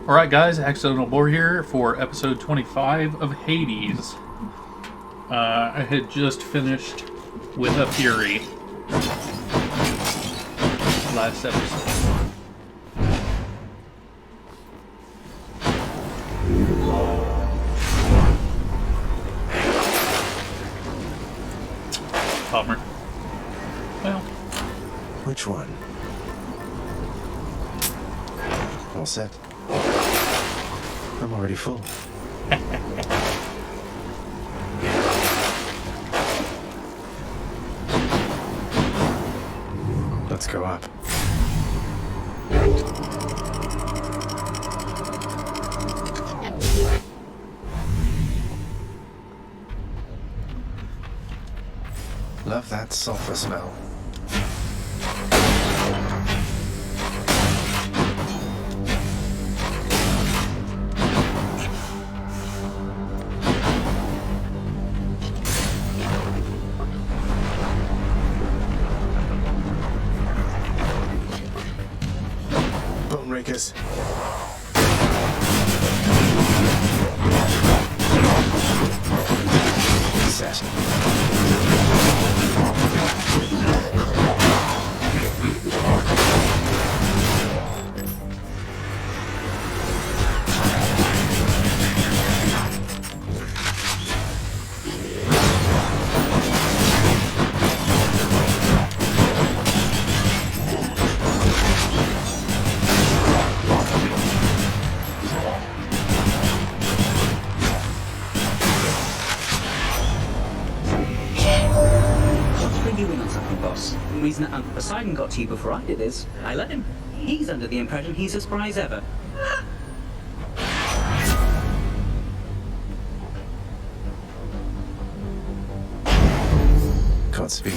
Alright guys, Accidental Boar here for episode 25 of Hades. I had just finished with a Fury last episode. Bummer. Well. Which one? All set. I'm already full. Let's go up. Love that sulfur smell. Bone rakers. Set. The reason that Uncle Poseidon got to you before I did is, I let him. He's under the impression he's as spry as ever. Godspeed.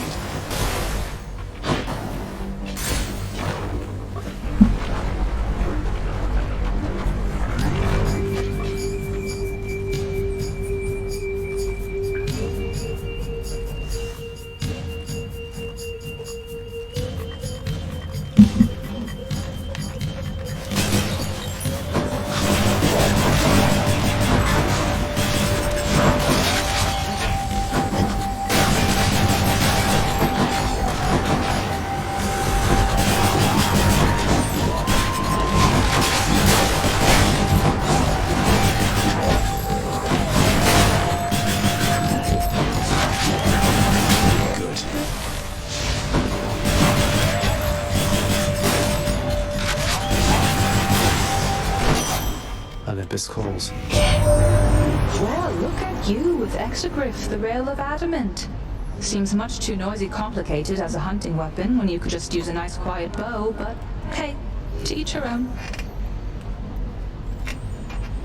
Olympus calls. Well, look at you with Exogryph, the Rail of Adamant. Seems much too noisy complicated as a hunting weapon when you could just use a nice quiet bow, but hey, to each her own.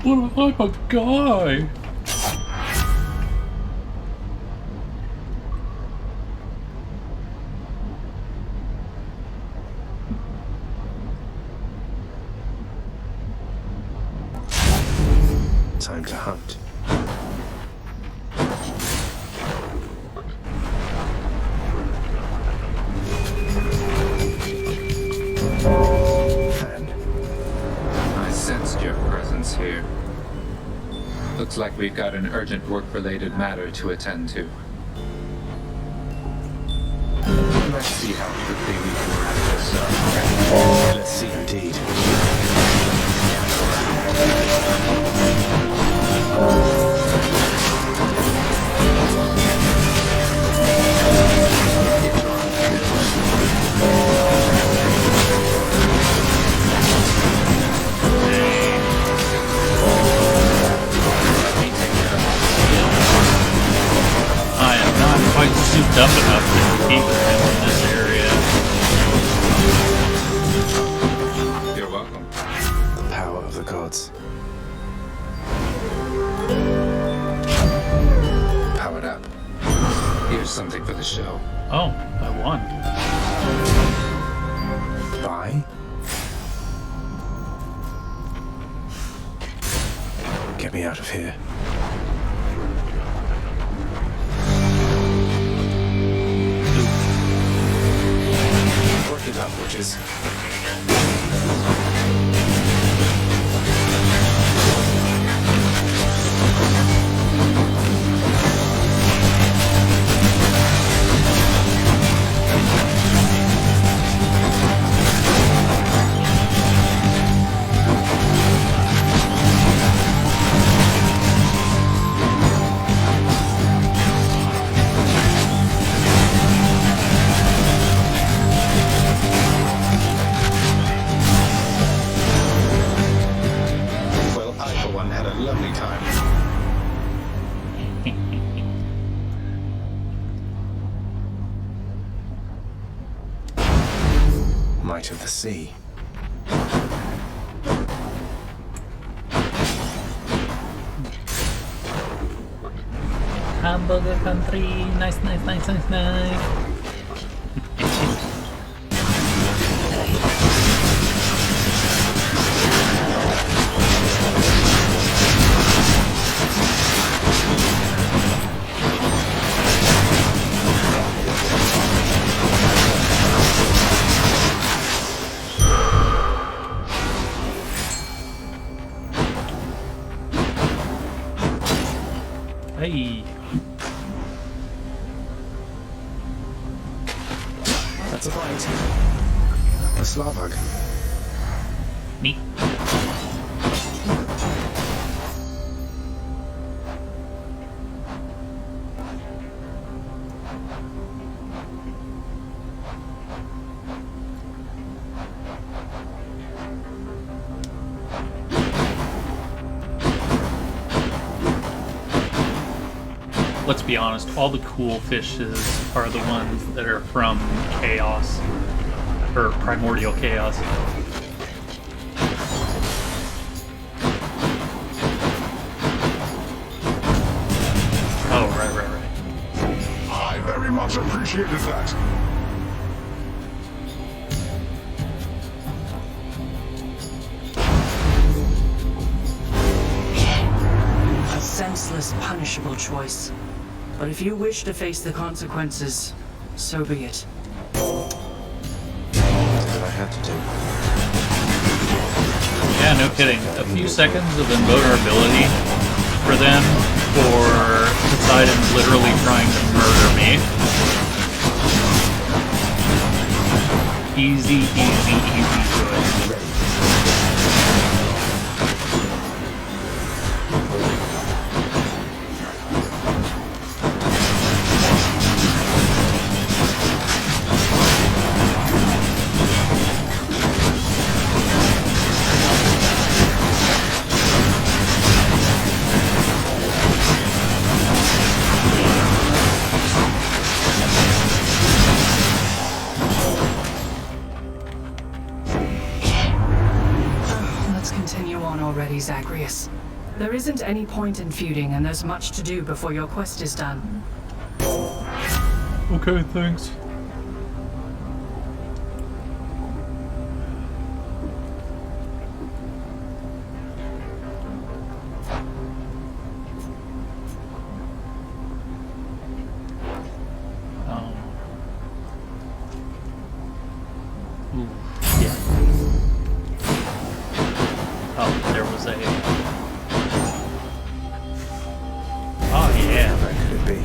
What a guy! Time to hunt. Fan. I sensed your presence here. Looks like we've got an urgent work-related matter to attend to. Let's see how quickly we can wrap this up. Let's see indeed. I am not quite souped up enough to keep him in this area. You're welcome. The power of the gods. Powered up. Here's something for the show. Oh, I won. Buy? Get me out of here. Work it up, witches. Knight of the Sea. Hamburger country, nice, nice, nice, nice, nice. Hey. That's a fight. A Slavag. Neat. Let's be honest, all the cool fishes are the ones that are from Chaos, or Primordial Chaos. Oh, right. I very much appreciated that. A senseless, punishable choice. But if you wish to face the consequences, so be it. Did I have to do? Yeah, no kidding. A few seconds of invulnerability for them, for Poseidon literally trying to murder me. Easy, easy, easy good. Zagreus. There isn't any point in feuding, and there's much to do before your quest is done. Okay, thanks. Ooh, yeah. Oh, there was a... Oh, yeah. Where could it be?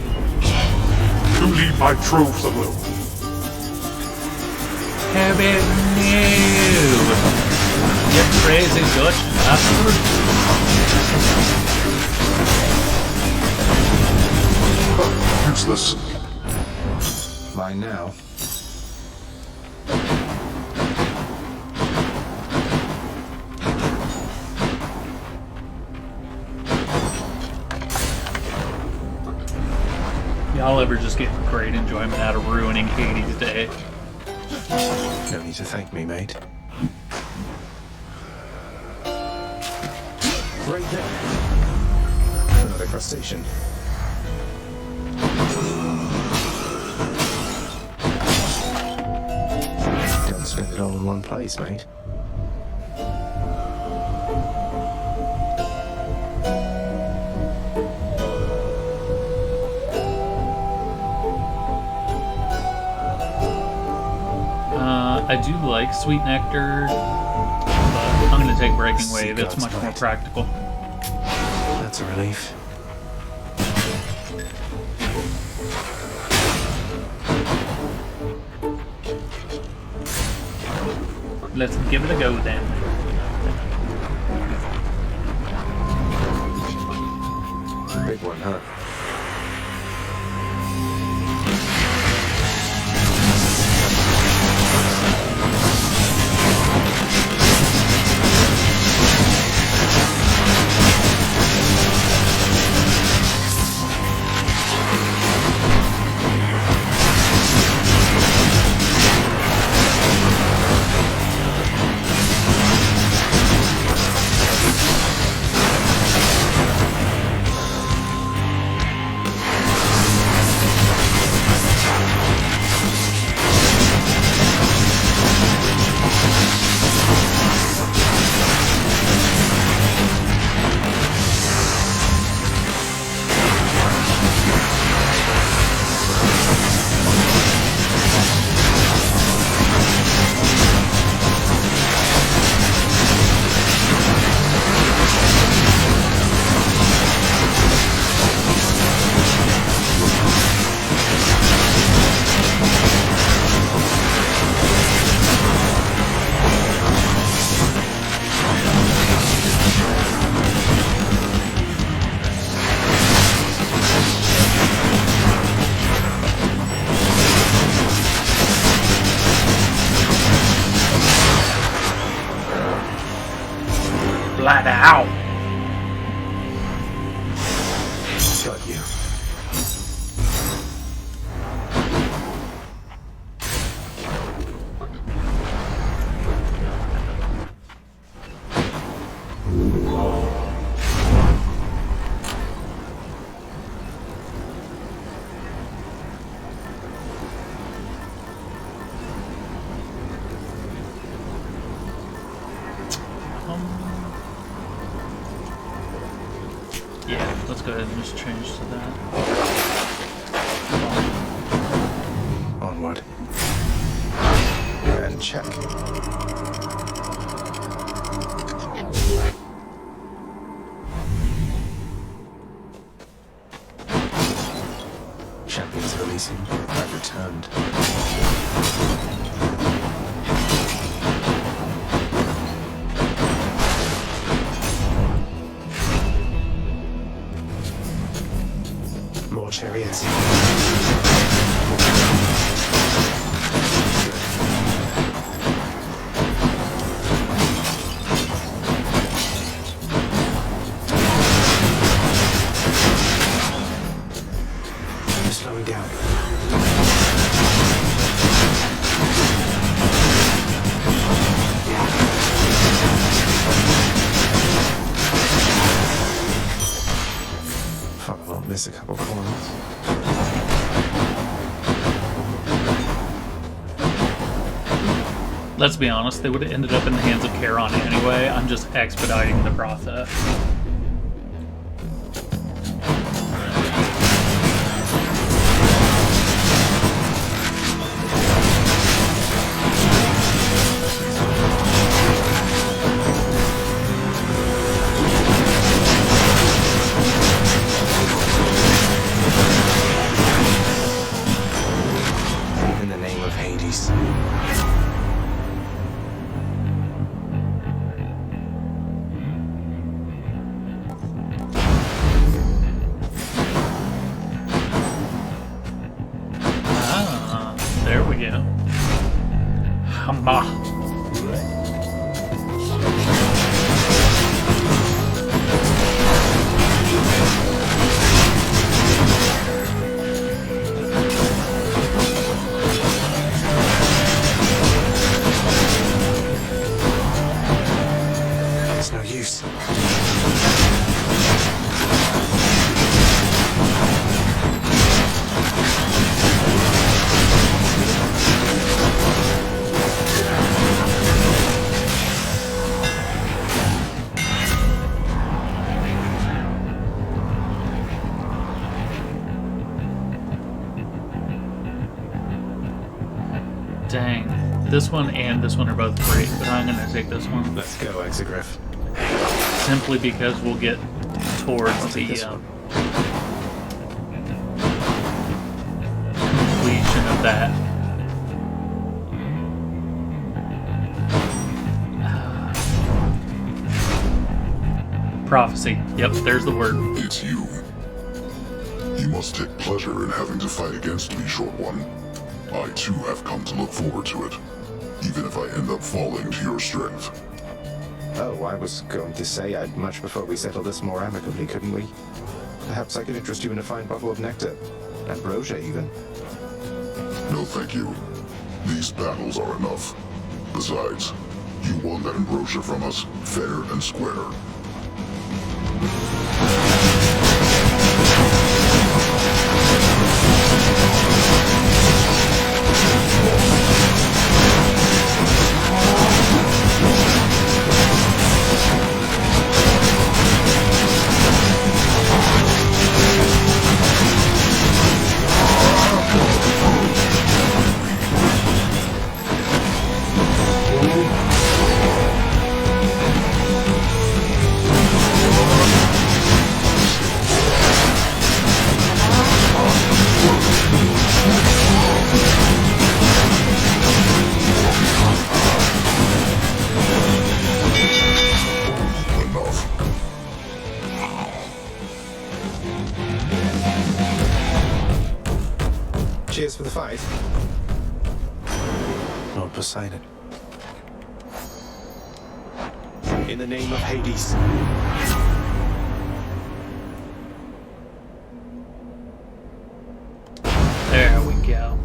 You leave my troves alone. How about new? You crazy Dutch bastard. Useless. Mine now. Y'all ever just get great enjoyment out of ruining Hades' day? No need to thank me, mate. Right there. Another crustacean. Don't spend it all in one place, mate. I do like Sweet Nectar, but I'm going to take Breaking Wave. It's much more practical. That's a relief. Let's give it a go then. Big one, huh? Blood out. Got you. Yeah, let's go ahead and just change to that. Onward. And check. Champions of Elysium have returned. More chariots. Slowing down. Thought I won't miss a couple corners. Let's be honest, they would have ended up in the hands of Charon anyway. I'm just expediting the process. In the name of Hades. Ah, there we go. Hama. It's no use. Dang. This one and this one are both great, but I'm going to take this one. Let's go, Exegriff. Simply because we'll get towards I'll take the this one. completion of that. Prophecy. Yep, there's the word. It's you. You must take pleasure in having to fight against me, Short One. I too have come to look forward to it, even if I end up falling to your strength. Oh, I was going to say I'd much prefer we settle this more amicably, couldn't we? Perhaps I could interest you in a fine bottle of nectar. Ambrosia, even. No thank you. These battles are enough. Besides, you won that ambrosia from us, fair and square. Cheers for the fight. Lord Poseidon. In the name of Hades. There we go.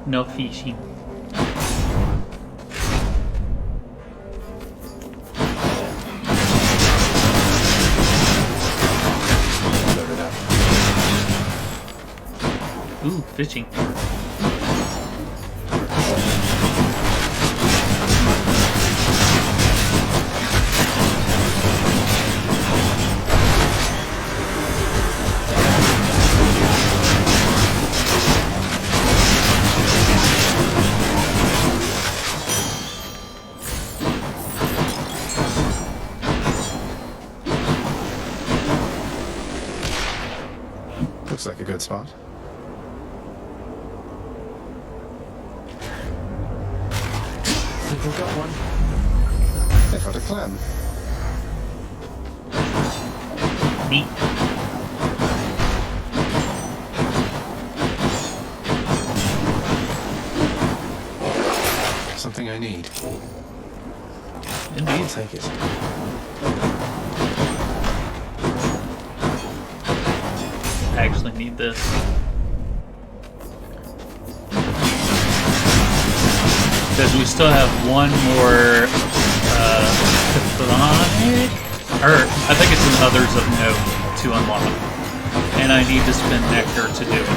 No fishing. Load it up. Ooh, fishing. Looks like a good spot. Think we've got one. I found a clam. Neat. Something I need. I'll Indeed. take it. I actually need this. Because we still have one more Chthonic, or I think it's an Others of Note to unlock. And I need to spend Nectar to do it.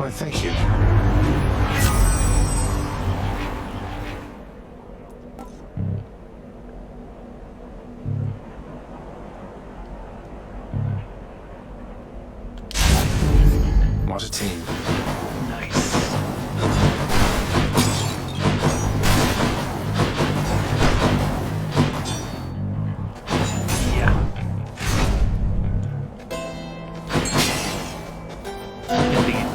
Why, thank you. What a team. Nice. Yeah. Indeed.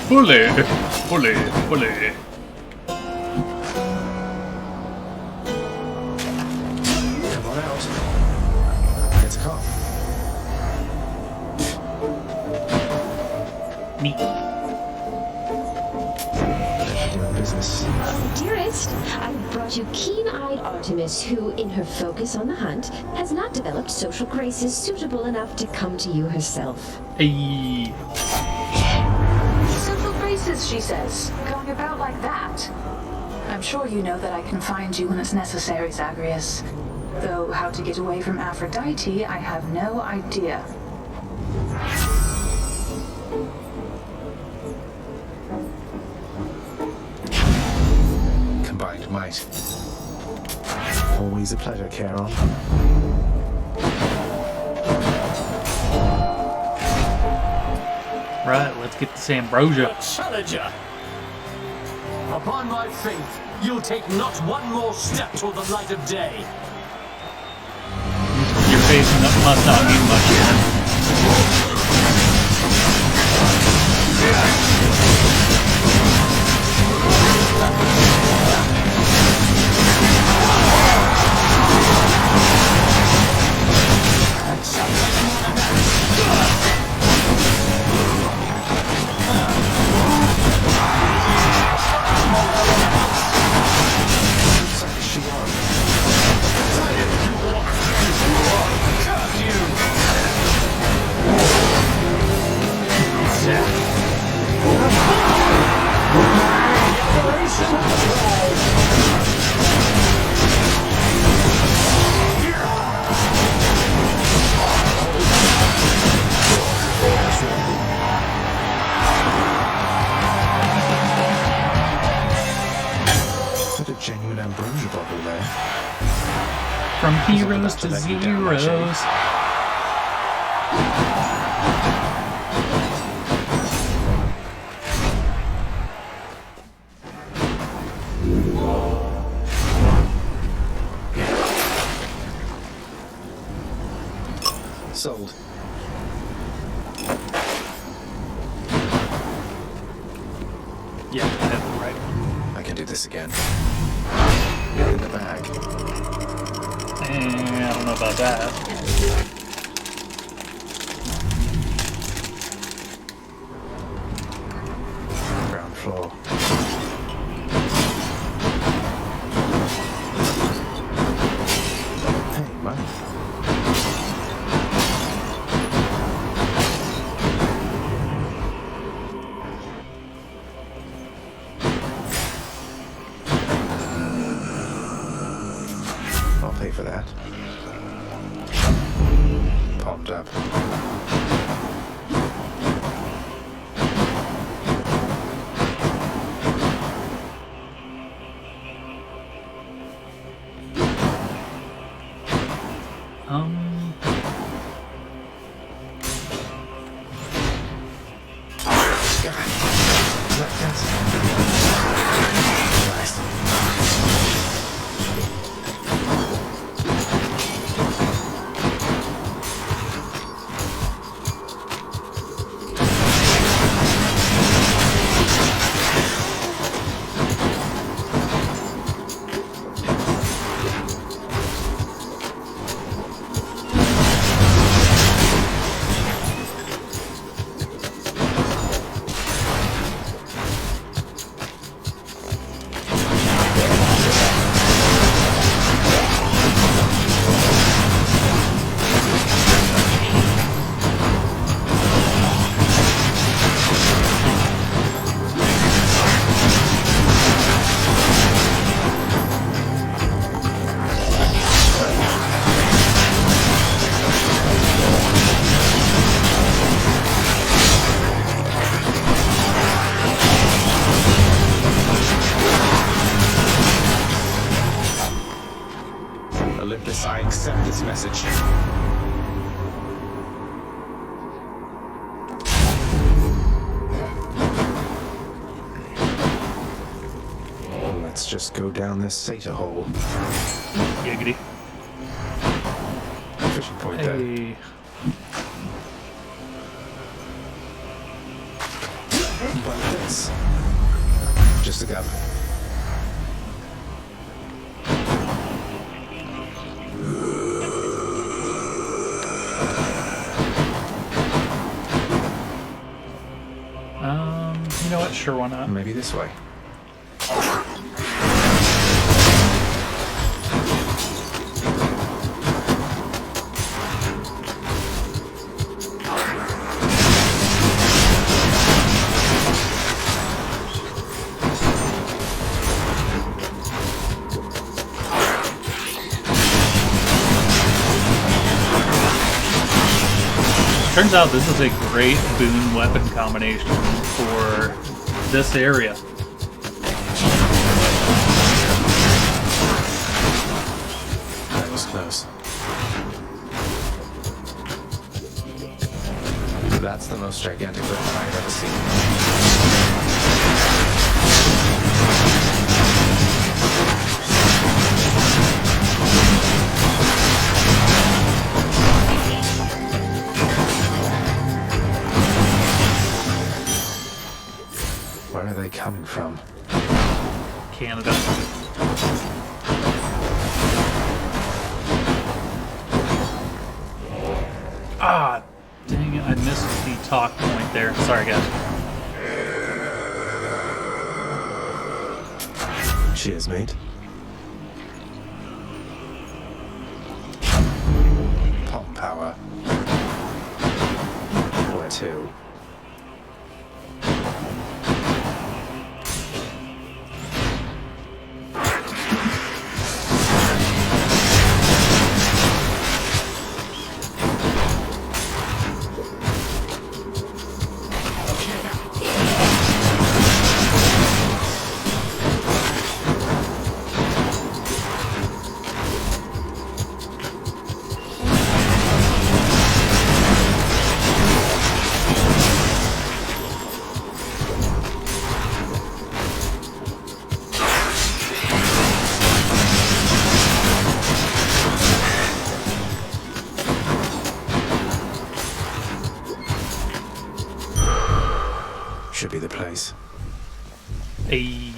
Bully! Bully! Bully! Come on out. It's a car. Neat. business. Dearest, I've brought you keen-eyed Artemis, who, in her focus on the hunt, has not developed social graces suitable enough to come to you herself. Hey. Social graces, she says. Going about like that. I'm sure you know that I can find you when it's necessary, Zagreus. Though how to get away from Aphrodite, I have no idea. Combined might. Always a pleasure, Charon. Right, let's get this ambrosia. Challenger! Upon my faith, you'll take not one more step toward the light of day. Your face must not mean much here. What a genuine ambrosia bottle there. From heroes to Let you down much, zeros. Sold. Yeah, that's right. I can do this again. In the bag. I don't know about that. Ground floor. Hey, money. I'll pay for that. Popped up. Olympus, I accept this message. Let's just go down this Sata hole. Giggity. Fishing point there. Hey. Like this. Just a gap. You know what? Sure, why not? Maybe this way. Turns out this is a great boon weapon combination for this area. That was close. That's the most gigantic weapon I've ever seen. Where are they coming from? Canada. Ah, dang it, I missed the talk point there. Sorry, guys. Cheers, mate. Pop power. Where to? Should be the place. A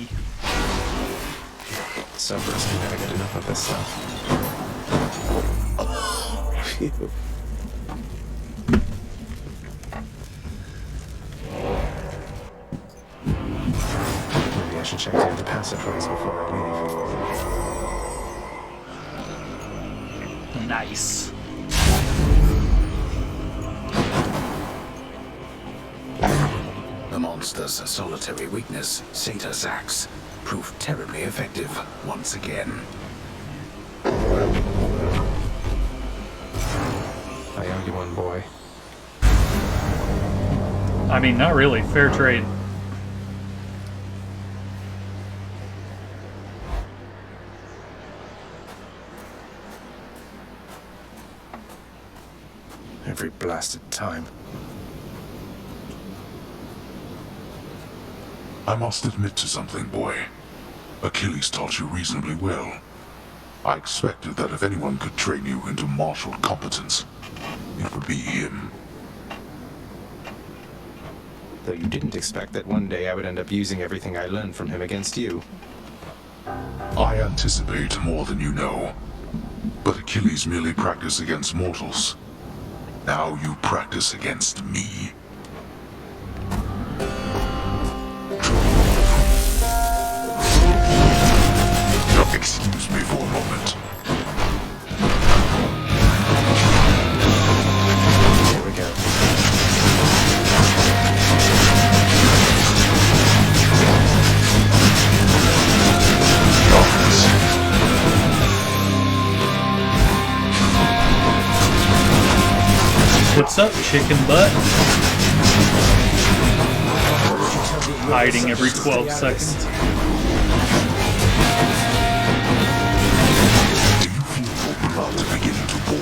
Cerberus can never get enough of this stuff. Phew. Maybe I should check the passageways before I leave. nice. The monster's solitary weakness, Sator's Axe, proved terribly effective once again. I owe you one, boy. I mean, not really. Fair trade. Every blasted time. I must admit to something, boy. Achilles taught you reasonably well. I expected that if anyone could train you into martial competence, it would be him. Though you didn't expect that one day I would end up using everything I learned from him against you. I anticipate more than you know. But Achilles merely practiced against mortals. Now you practice against me. Excuse me for a moment. Here we go. What's up, chicken butt? Hiding every 12 seconds. Blood beginning to boil.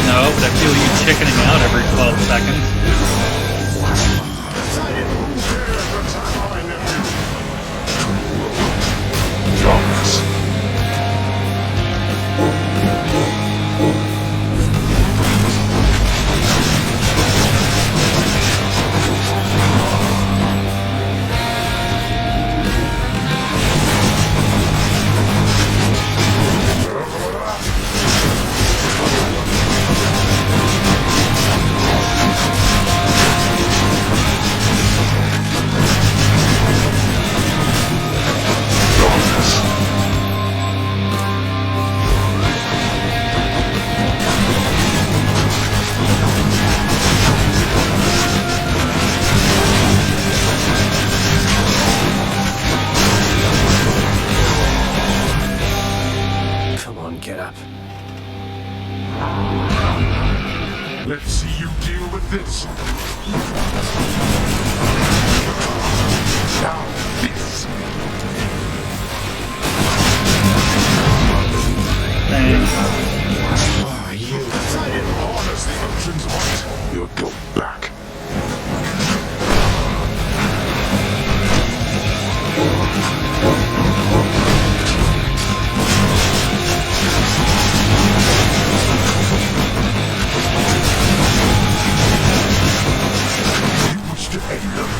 No, but I feel you chickening out every 12 seconds. Darkness. Let's see you deal with this. Now, this. Ah, you decided to harness the ocean's heart. You'll go back. You wish to end them.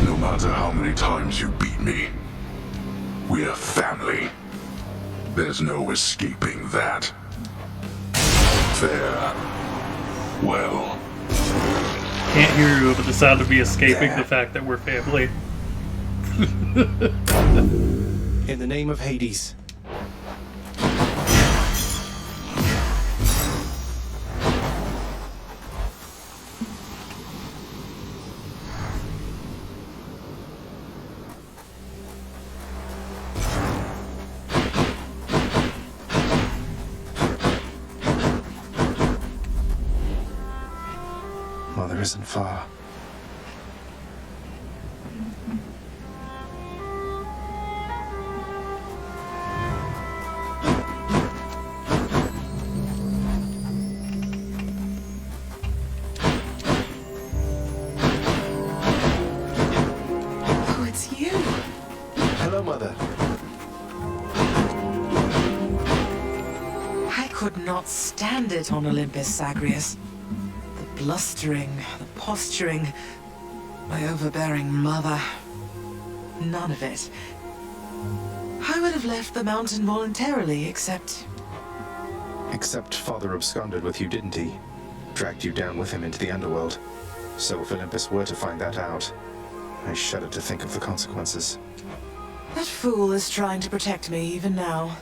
No matter how many times you beat me, we're family. There's no escaping that. Farewell. Can't hear you, but the sound of me escaping the fact that we're family. In the name of Hades. Mother isn't far. Oh, it's you. Hello, Mother. I could not stand it on Olympus, Zagreus. The blustering, the posturing, my overbearing mother. None of it. I would have left the mountain voluntarily, except... Except Father absconded with you, didn't he? Dragged you down with him into the underworld. So if Olympus were to find that out, I shudder to think of the consequences. That fool is trying to protect me even now.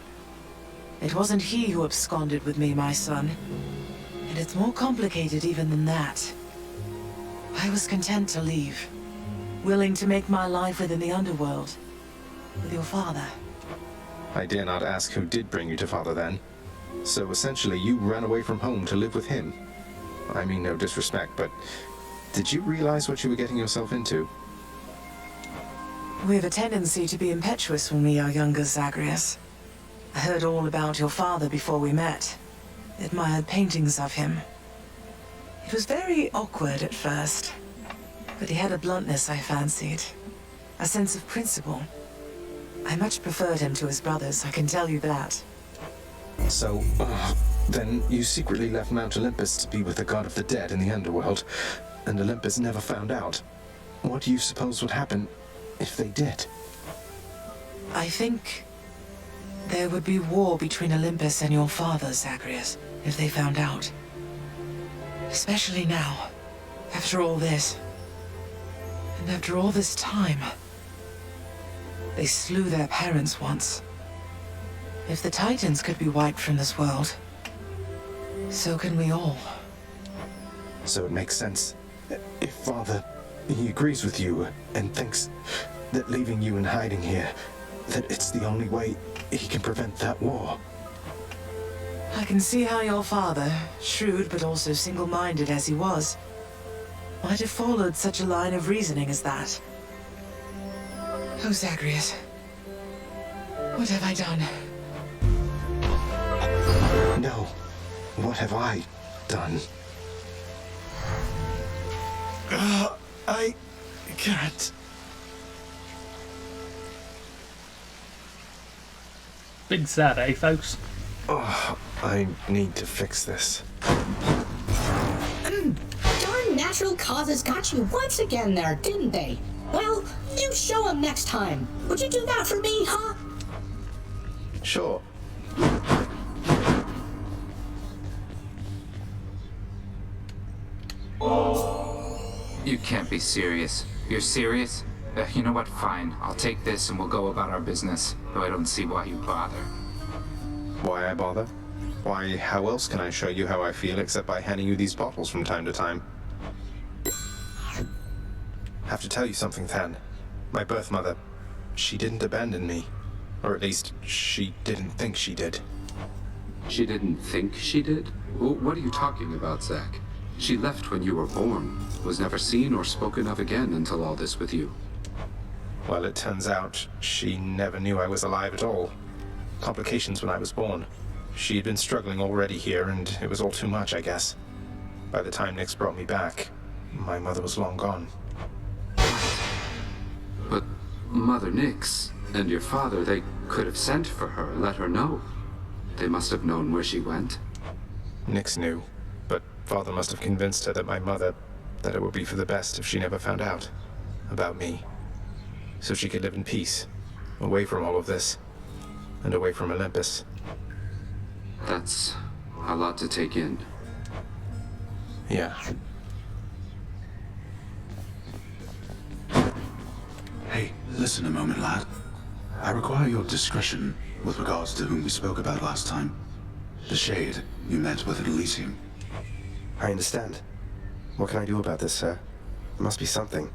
It wasn't he who absconded with me, my son. And it's more complicated even than that. I was content to leave, willing to make my life within the underworld, with your father. I dare not ask who did bring you to Father then. So essentially you ran away from home to live with him. I mean no disrespect, but did you realize what you were getting yourself into? We have a tendency to be impetuous when we are younger, Zagreus. I heard all about your father before we met. Admired paintings of him. It was very awkward at first, but he had a bluntness I fancied. A sense of principle. I much preferred him to his brothers, I can tell you that. So, then you secretly left Mount Olympus to be with the god of the dead in the underworld, and Olympus never found out. What do you suppose would happen if they did? I think there would be war between Olympus and your father, Zagreus, if they found out. Especially now, after all this. And after all this time. They slew their parents once. If the Titans could be wiped from this world, so can we all. So it makes sense. If Father, he agrees with you and thinks that leaving you in hiding here, that it's the only way he can prevent that war. I can see how your father, shrewd but also single-minded as he was, might have followed such a line of reasoning as that. Oh, Zagreus. What have I done? No. What have I done? I can't. Big sad, eh, folks? Oh, I need to fix this. Darn natural causes got you once again there, didn't they? Well, you show them next time. Would you do that for me, huh? Sure. You can't be serious. You're serious? You know what? Fine. I'll take this and we'll go about our business. Though I don't see why you bother. Why I bother? Why, how else can I show you how I feel except by handing you these bottles from time to time? Have to tell you something, Than. My birth mother, she didn't abandon me. Or at least, she didn't think she did. She didn't think she did? What are you talking about, Zack? She left when you were born, was never seen or spoken of again until all this with you. Well, it turns out she never knew I was alive at all. Complications when I was born. She had been struggling already here, and it was all too much, I guess. By the time Nyx brought me back, my mother was long gone. But Mother Nyx and your father, they could have sent for her and let her know. They must have known where she went. Nyx knew, but Father must have convinced her that that it would be for the best if she never found out about me. So she could live in peace, away from all of this, and away from Olympus. That's a lot to take in. Yeah. Hey, listen a moment, lad. I require your discretion with regards to whom we spoke about last time. The Shade you met with at Elysium. I understand. What can I do about this, sir? There must be something.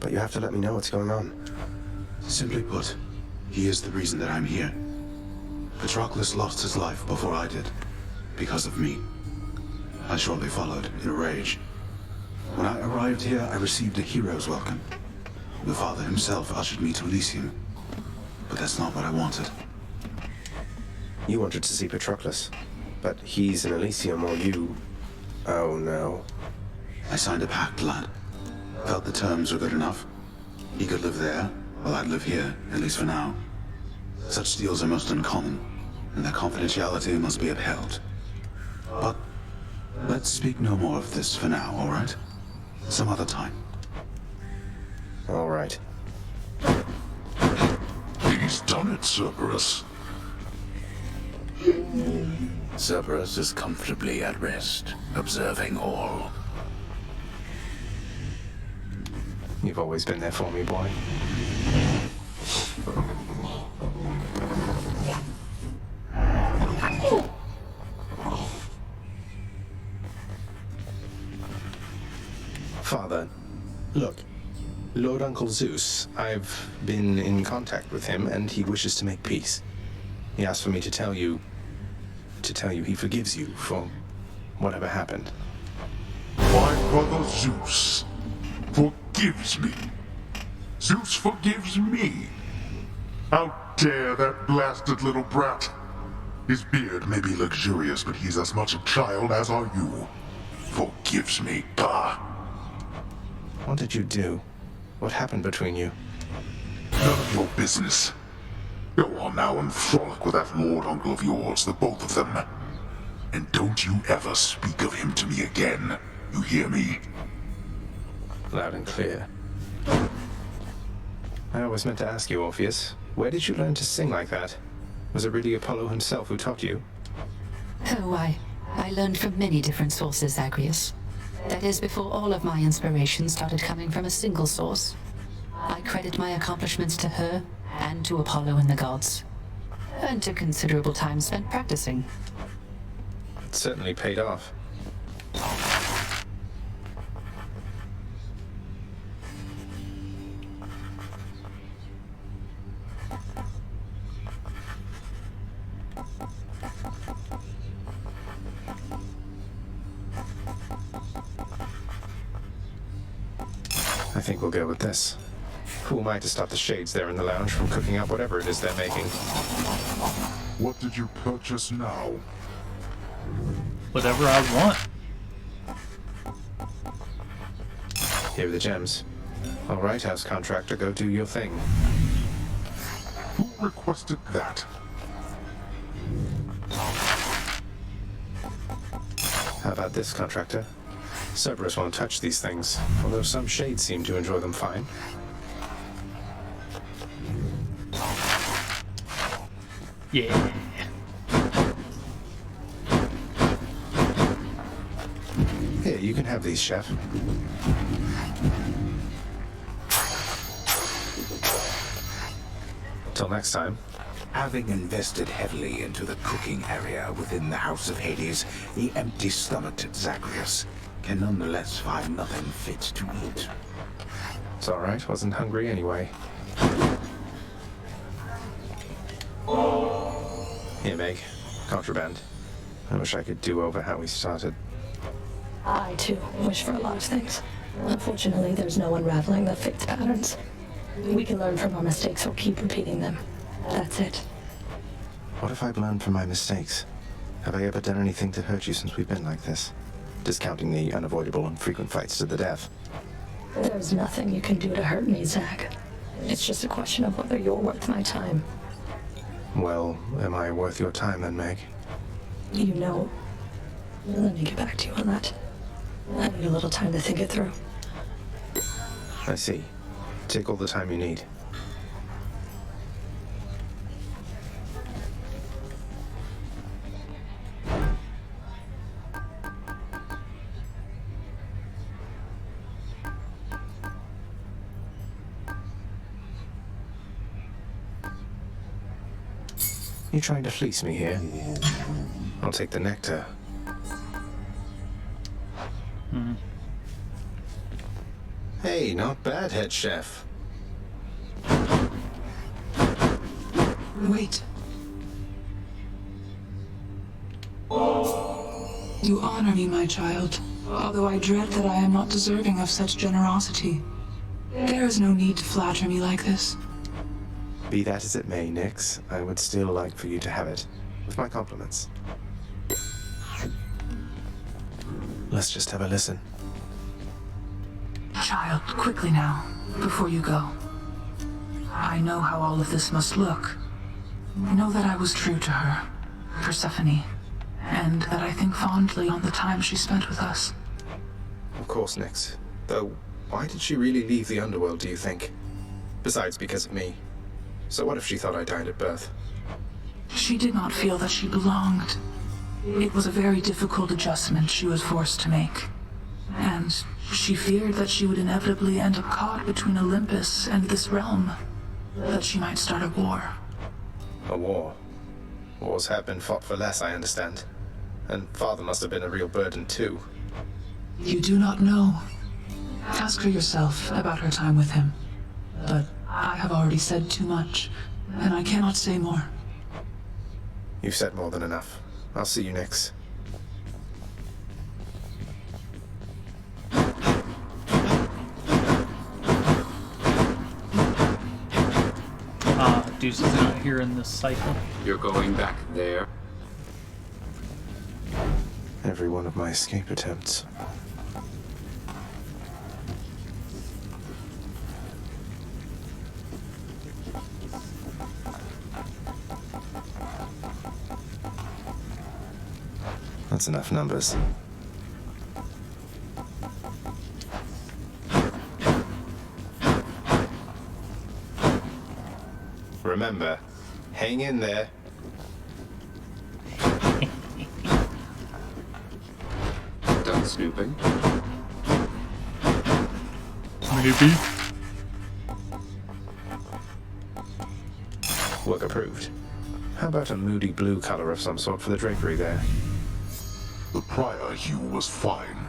But you have to let me know what's going on. Simply put, he is the reason that I'm here. Patroclus lost his life before I did, because of me. I shortly followed, in a rage. When I arrived here, I received a hero's welcome. The father himself ushered me to Elysium. But that's not what I wanted. You wanted to see Patroclus, but he's in Elysium while you... Oh no. I signed a pact, lad. Felt the terms were good enough. He could live there, while I'd live here, at least for now. Such deals are most uncommon, and their confidentiality must be upheld. But let's speak no more of this for now, all right? Some other time. All right. He's done it, Cerberus. Cerberus is comfortably at rest, observing all. You've always been there for me, boy. Father, look. Lord Uncle Zeus, I've been in contact with him, and he wishes to make peace. He asked for me to tell you he forgives you for whatever happened. My brother Zeus forgives me. Zeus forgives me. How dare that blasted little brat? His beard may be luxurious, but he's as much a child as are you. Forgives me, bah. What did you do? What happened between you? None of your business. Go on now and frolic with that lord uncle of yours, the both of them. And don't you ever speak of him to me again. You hear me? Loud and clear. I always meant to ask you, Orpheus, where did you learn to sing like that? Was it really Apollo himself who taught you? Oh, I learned from many different sources, Zagreus. That is, before all of my inspiration started coming from a single source. I credit my accomplishments to her, and to Apollo and the gods. And to considerable time spent practicing. It certainly paid off. I think we'll go with this. Who am I to stop the shades there in the lounge from cooking up whatever it is they're making? What did you purchase now? Whatever I want. Here are the gems. All right, house contractor, go do your thing. Who requested that? How about this, contractor? Cerberus won't touch these things, although some shades seem to enjoy them fine. Yeah. Here, you can have these, chef. Till next time. Having invested heavily into the cooking area within the House of Hades, the empty-stomached Zagreus can nonetheless find nothing fit to eat. It's alright, wasn't hungry anyway. Here, Meg. Contraband. I wish I could do over how we started. I, too, wish for a lot of things. Unfortunately, there's no unraveling the fate's patterns. We can learn from our mistakes or keep repeating them. That's it. What if I've learned from my mistakes? Have I ever done anything to hurt you since we've been like this? Discounting the unavoidable and frequent fights to the death. There's nothing you can do to hurt me, Zach. It's just a question of whether you're worth my time. Well, am I worth your time then, Meg? You know. Let me get back to you on that. I need a little time to think it through. I see. Take all the time you need. You trying to fleece me here? I'll take the nectar. Hey, not bad, head chef. Wait. You honor me, my child, although I dread that I am not deserving of such generosity. There is no need to flatter me like this. Be that as it may, Nyx, I would still like for you to have it, with my compliments. Let's just have a listen. Child, quickly now, before you go. I know how all of this must look. Know that I was true to her, Persephone, and that I think fondly on the time she spent with us. Of course, Nyx. Though, why did she really leave the underworld, do you think? Besides, because of me. So what if she thought I died at birth? She did not feel that she belonged. It was a very difficult adjustment she was forced to make. And she feared that she would inevitably end up caught between Olympus and this realm. That she might start a war. A war? Wars have been fought for less, I understand. And Father must have been a real burden, too. You do not know. Ask her yourself about her time with him. But I have already said too much, and I cannot say more. You've said more than enough. I'll see you next. Deuce is not here in this cycle. You're going back there? Every one of my escape attempts. That's enough numbers. Remember, hang in there. Done snooping? Maybe. Work approved. How about a moody blue color of some sort for the drapery there? The prior hue was fine.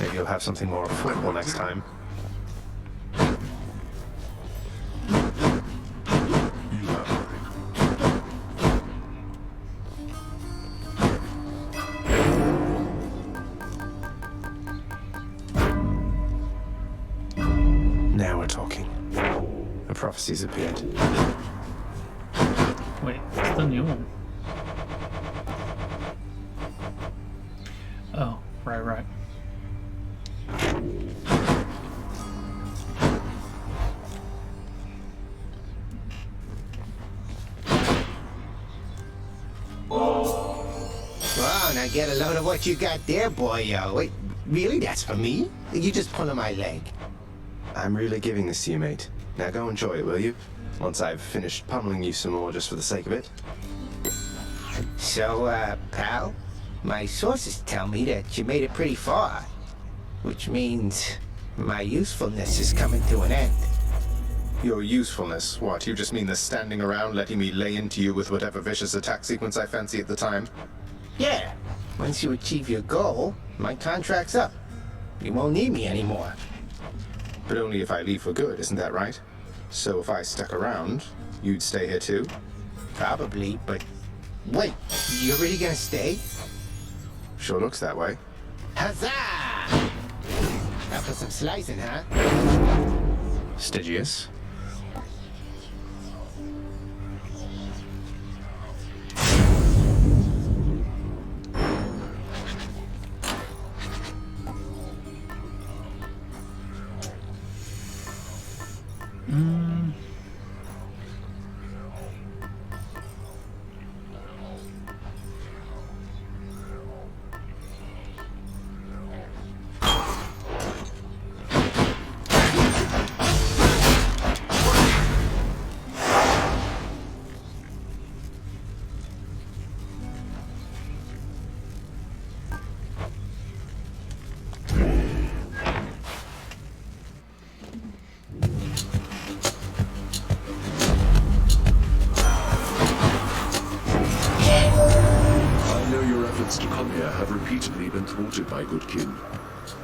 Maybe you'll have something more affordable next time. Now we're talking. The prophecies appeared. Wait, what's the new one? Oh, right. Wow, now get a load of what you got there, boyo. Wait, really? That's for me? You just pulling my leg. I'm really giving this to you, mate. Now go enjoy it, will you? Once I've finished pummeling you some more just for the sake of it. So, pal, my sources tell me that you made it pretty far. Which means my usefulness is coming to an end. Your usefulness? What, you just mean the standing around letting me lay into you with whatever vicious attack sequence I fancy at the time? Yeah. Once you achieve your goal, my contract's up. You won't need me anymore. But only if I leave for good, isn't that right? So if I stuck around, you'd stay here too? Probably, but... Wait, you're really gonna stay? Sure looks that way. Huzzah! Now for some slicing, huh? Stygius? To come here have repeatedly been thwarted by good kin.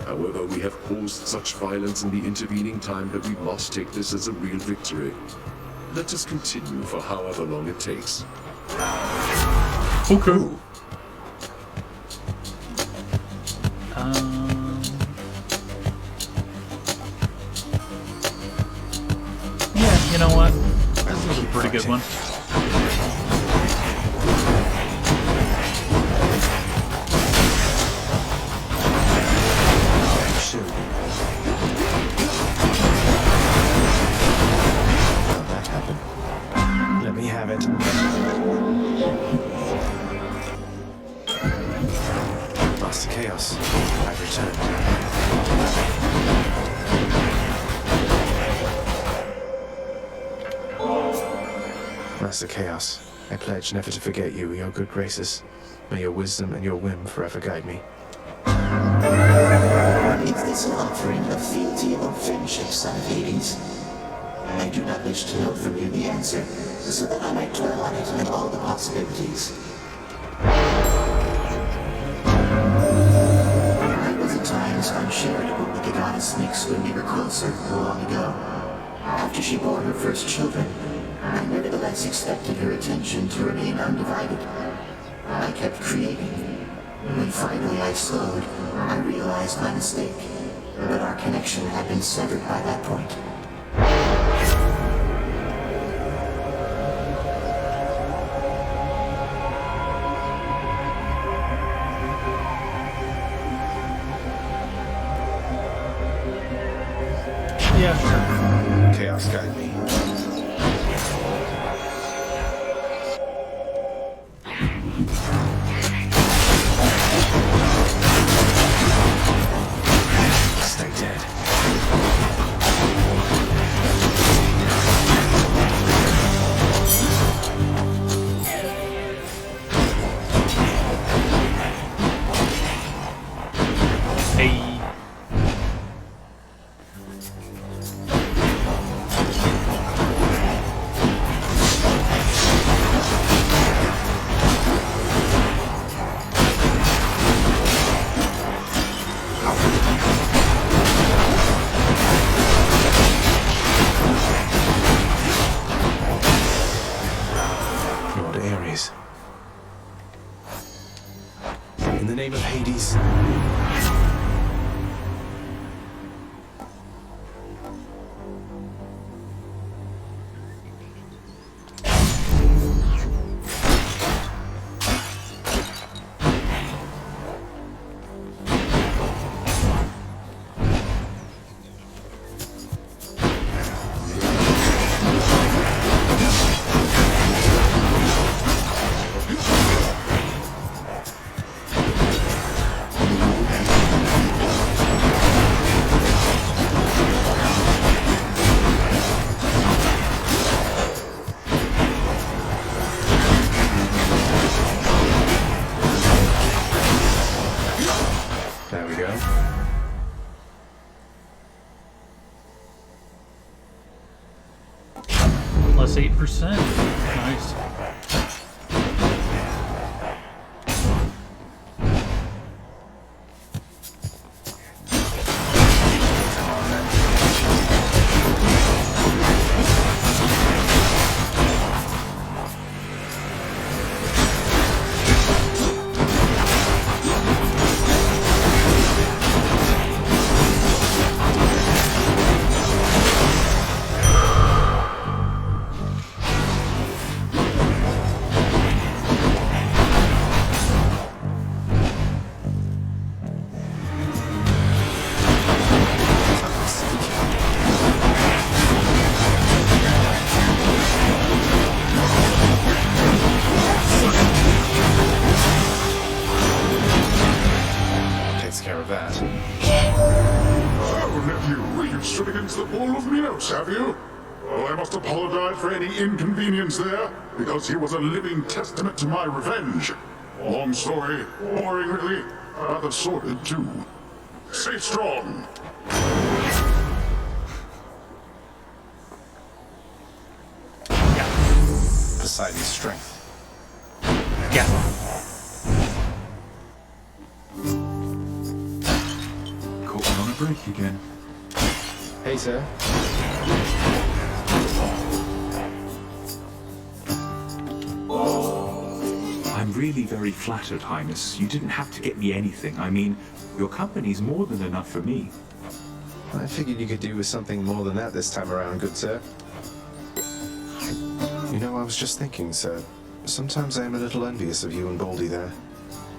However, we have caused such violence in the intervening time that we must take this as a real victory. Let us continue for however long it takes. Okay. Yeah, you know what? This is a pretty good one. Let me have it. Master Chaos, I've returned. Master Chaos, I pledge never to forget you, your good graces. May your wisdom and your whim forever guide me. Is this an offering of fealty or friendship, son of Hades? I do not wish to know from you the answer, so that I might dwell on it and all the possibilities. I was at times uncharitable with the goddess Nyx when we were closer long ago. After she bore her first children, I nevertheless expected her attention to remain undivided. I kept creating. When finally I slowed, I realized my mistake, but our connection had been severed by that point. Yeah, sure. Chaos guide me. Stay dead. Hey. plus 8%. Nice. Have you? Well, I must apologize for any inconvenience there, because he was a living testament to my revenge. Long story, boring really, rather sordid too. Stay strong. Poseidon's strength. Yeah. Caught me on a break again. Hey, sir. I'm really very flattered, Highness. You didn't have to get me anything. I mean, your company's more than enough for me. I figured you could do with something more than that this time around, good sir. You know, I was just thinking, sir. Sometimes I am a little envious of you and Baldy there.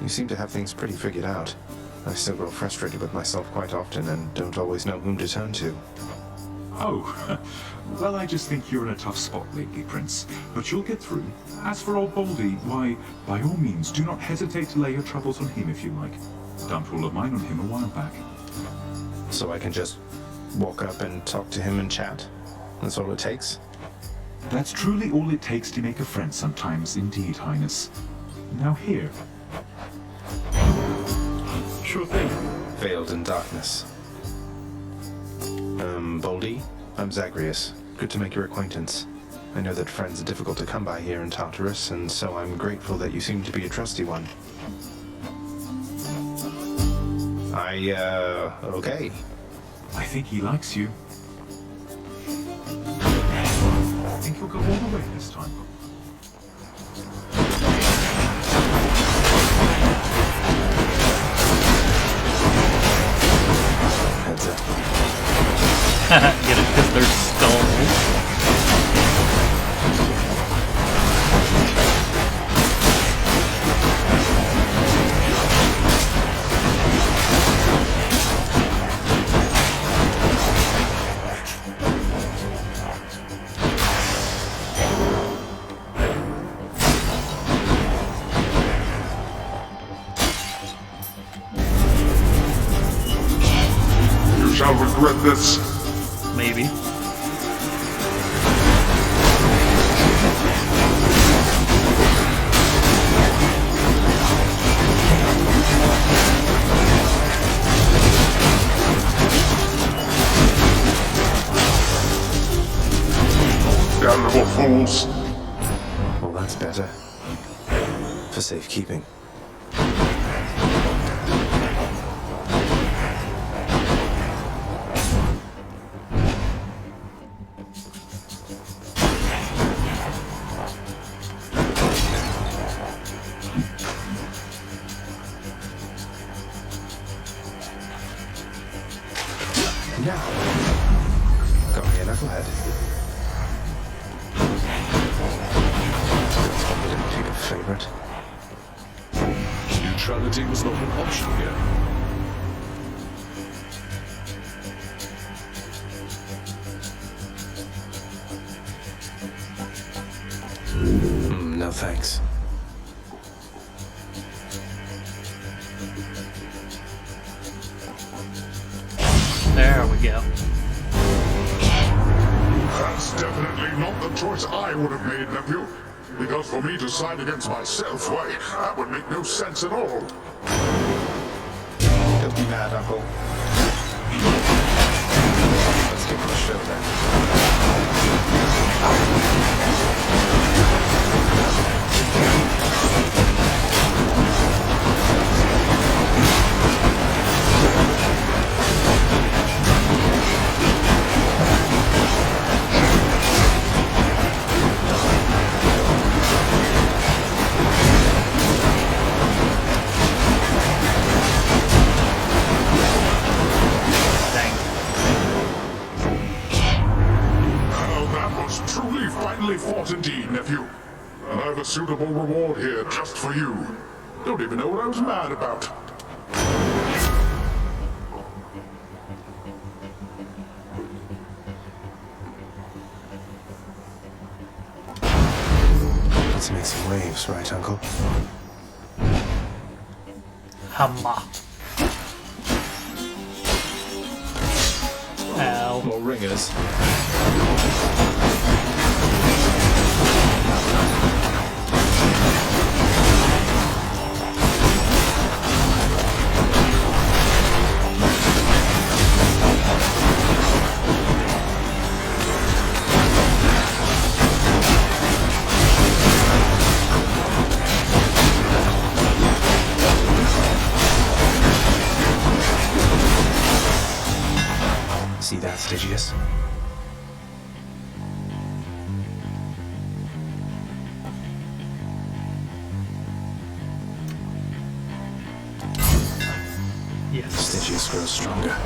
You seem to have things pretty figured out. I still grow frustrated with myself quite often and don't always know whom to turn to. Oh, well, I just think you're in a tough spot lately, Prince. But you'll get through. As for old Baldy, why, by all means, do not hesitate to lay your troubles on him if you like. Dumped all of mine on him a while back. So I can just walk up and talk to him and chat? That's all it takes? That's truly all it takes to make a friend sometimes, indeed, Highness. Now here. Sure thing. Veiled in darkness. Baldy, I'm Zagreus. Good to make your acquaintance. I know that friends are difficult to come by here in Tartarus, and so I'm grateful that you seem to be a trusty one. Okay. I think he likes you. I think he'll go all the way this time. Heads up. Get it? Because they're skulls. You shall regret this. Maybe. Damnable fools. Well, that's better. For safekeeping. Now, got me a knucklehead. Didn't pick a favorite. Neutrality was not an option here. No thanks. There we go. That's definitely not the choice I would have made, nephew. Because for me to side against myself, why, that would make no sense at all. Don't be mad, Uncle. Let's give it a show then. not indeed, nephew. And I've a suitable reward here just for you. Don't even know what I was mad about. Let's make some waves, right, Uncle? Hamma. Ow. More ringers. See that, Stygius? Yes. Stygius grows stronger.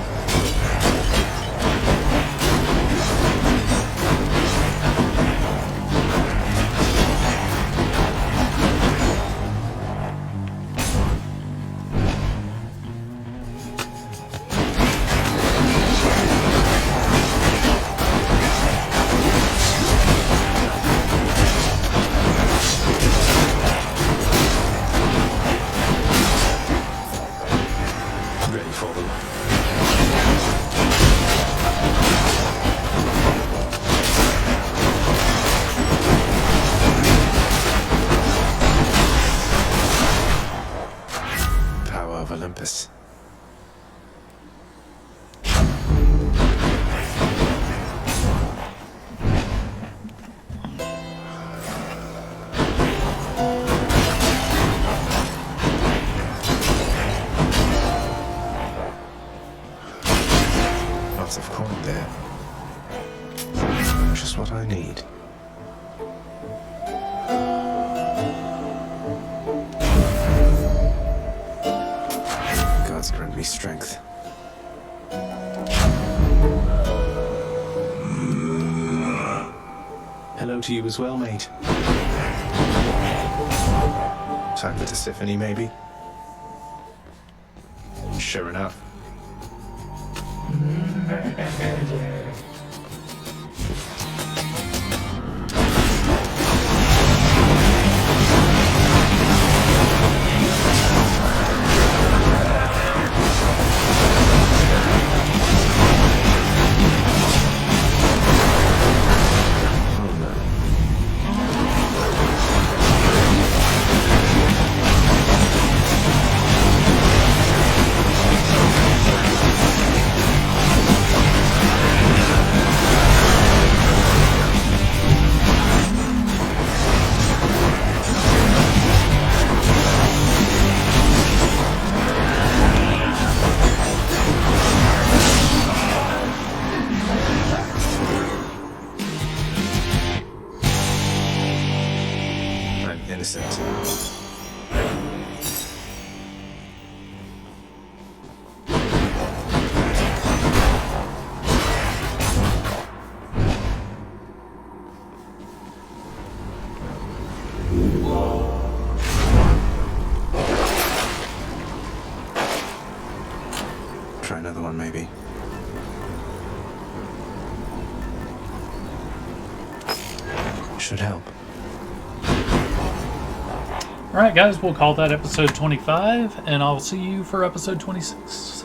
Ready for them. Power of Olympus. Lots of coin there. Just what I need. Gods grant me strength. Hello to you as well, mate. Time for Tisiphone, maybe? Sure enough. I'm innocent. Try another one, maybe. Should help. Alright, guys, we'll call that episode 25, and I'll see you for episode 26.